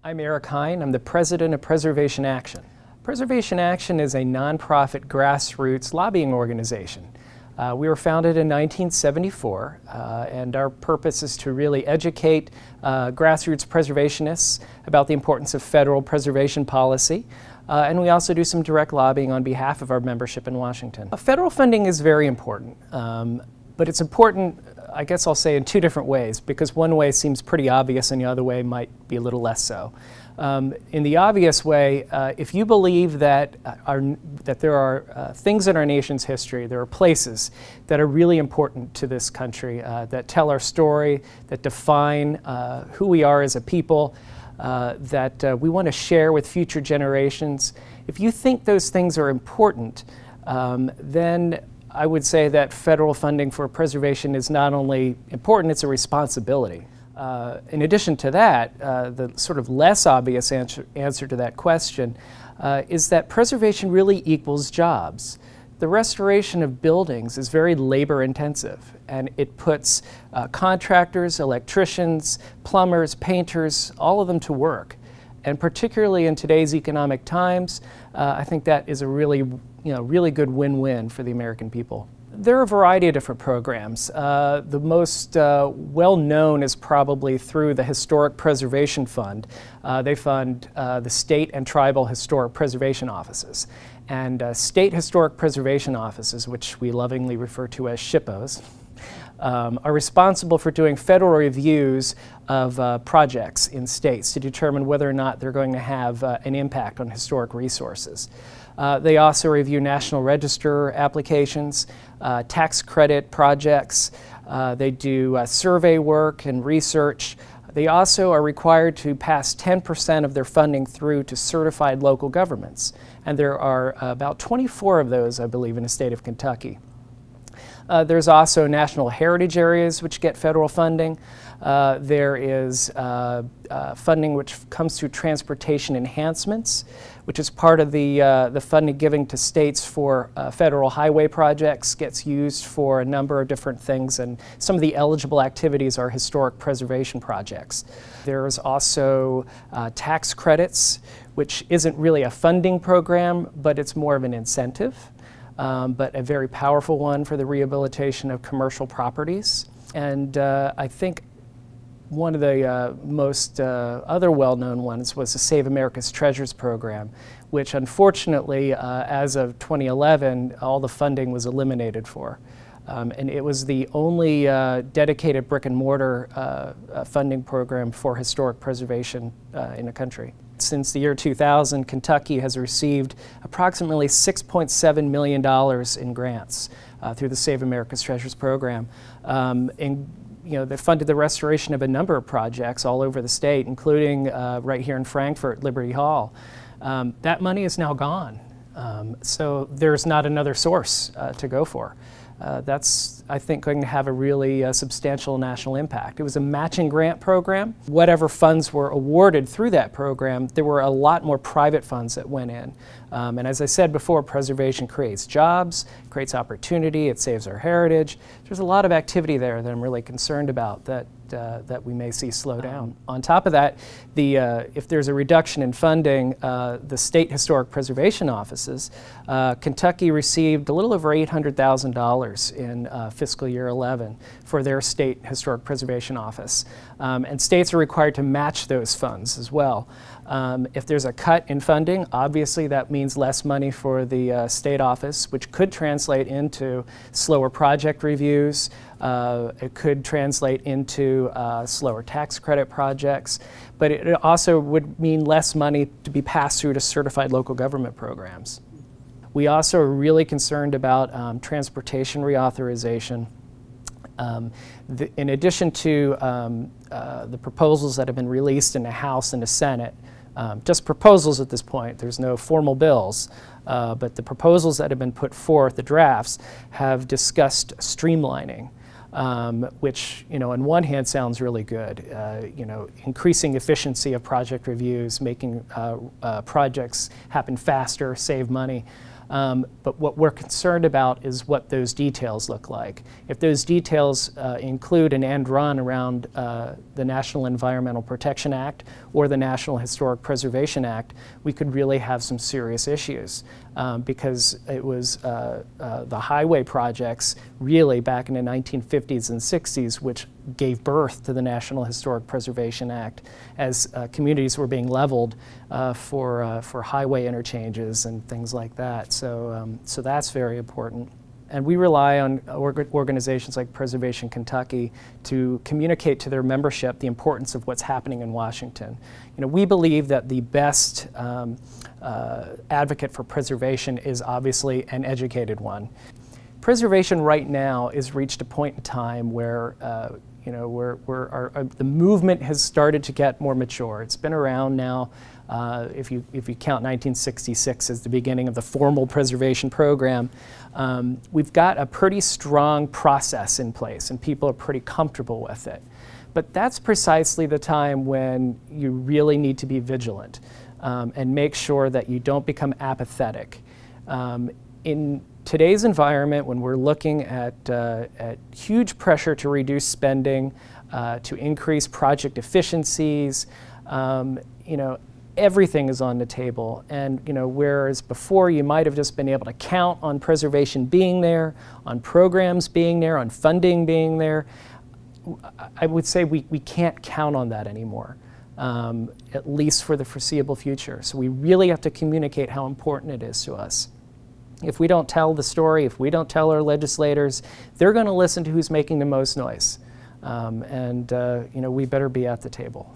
I'm Erik Hein. I'm the president of Preservation Action. Preservation Action is a nonprofit grassroots lobbying organization. We were founded in 1974, and our purpose is to really educate grassroots preservationists about the importance of federal preservation policy. And we also do some direct lobbying on behalf of our membership in Washington. Federal funding is very important, but it's important, I guess I'll say, in two different ways, because one way seems pretty obvious and the other way might be a little less so. In the obvious way, if you believe that there are things in our nation's history, there are places that are really important to this country, that tell our story, that define who we are as a people, that we want to share with future generations, if you think those things are important, then I would say that federal funding for preservation is not only important, it's a responsibility. In addition to that, the sort of less obvious answer to that question is that preservation really equals jobs. The restoration of buildings is very labor intensive, and it puts contractors, electricians, plumbers, painters, all of them to work. And particularly in today's economic times, I think that is a really good win-win for the American people. There are a variety of different programs. The most well-known is probably through the Historic Preservation Fund. They fund the state and tribal historic preservation offices. And state historic preservation offices, which we lovingly refer to as SHPOs, are responsible for doing federal reviews of projects in states to determine whether or not they're going to have an impact on historic resources. They also review National Register applications, tax credit projects. They do survey work and research. They also are required to pass 10% of their funding through to certified local governments. And there are about 24 of those, I believe, in the state of Kentucky. There's also national heritage areas which get federal funding. There is funding which comes through transportation enhancements, which is part of the funding given to states for federal highway projects, gets used for a number of different things, and some of the eligible activities are historic preservation projects. There's also tax credits, which isn't really a funding program, but it's more of an incentive. But a very powerful one for the rehabilitation of commercial properties. And I think one of the most other well-known ones was the Save America's Treasures program, which unfortunately, as of 2011, all the funding was eliminated for. And it was the only dedicated brick-and-mortar funding program for historic preservation in the country. Since the year 2000, Kentucky has received approximately $6.7 million in grants through the Save America's Treasures program. They funded the restoration of a number of projects all over the state, including right here in Frankfort, Liberty Hall. That money is now gone, so there's not another source to go for. That's, I think, going to have a really substantial national impact. It was a matching grant program. Whatever funds were awarded through that program, there were a lot more private funds that went in. And as I said before, preservation creates jobs, creates opportunity, it saves our heritage. There's a lot of activity there that I'm really concerned about that we may see slow down. On top of that, if there's a reduction in funding, the state historic preservation offices, Kentucky received a little over $800,000 in fiscal year 11 for their state historic preservation office. And states are required to match those funds as well. If there's a cut in funding, obviously that means less money for the state office, which could translate into slower project reviews. It could translate into slower tax credit projects, but it also would mean less money to be passed through to certified local government programs. We also are really concerned about transportation reauthorization. In addition to the proposals that have been released in the House and the Senate, just proposals at this point, there's no formal bills, but the proposals that have been put forth, the drafts, have discussed streamlining. Which, on one hand sounds really good, increasing efficiency of project reviews, making projects happen faster, save money. But what we're concerned about is what those details look like. If those details include an end run around the National Environmental Protection Act or the National Historic Preservation Act, we could really have some serious issues because it was the highway projects really back in the 1950s and 60s which gave birth to the National Historic Preservation Act as communities were being leveled for highway interchanges and things like that. So that's very important. And we rely on organizations like Preservation Kentucky to communicate to their membership the importance of what's happening in Washington. You know, we believe that the best advocate for preservation is obviously an educated one. Preservation right now has reached a point in time where you know, the movement has started to get more mature. It's been around now, if you count 1966 as the beginning of the formal preservation program. We've got a pretty strong process in place and people are pretty comfortable with it. But that's precisely the time when you really need to be vigilant and make sure that you don't become apathetic. In today's environment, when we're looking at huge pressure to reduce spending, to increase project efficiencies, you know, everything is on the table. And you know, whereas before you might have just been able to count on preservation being there, on programs being there, on funding being there, I would say we can't count on that anymore, at least for the foreseeable future. So we really have to communicate how important it is to us. If we don't tell the story, if we don't tell our legislators, they're going to listen to who's making the most noise. You know, we better be at the table.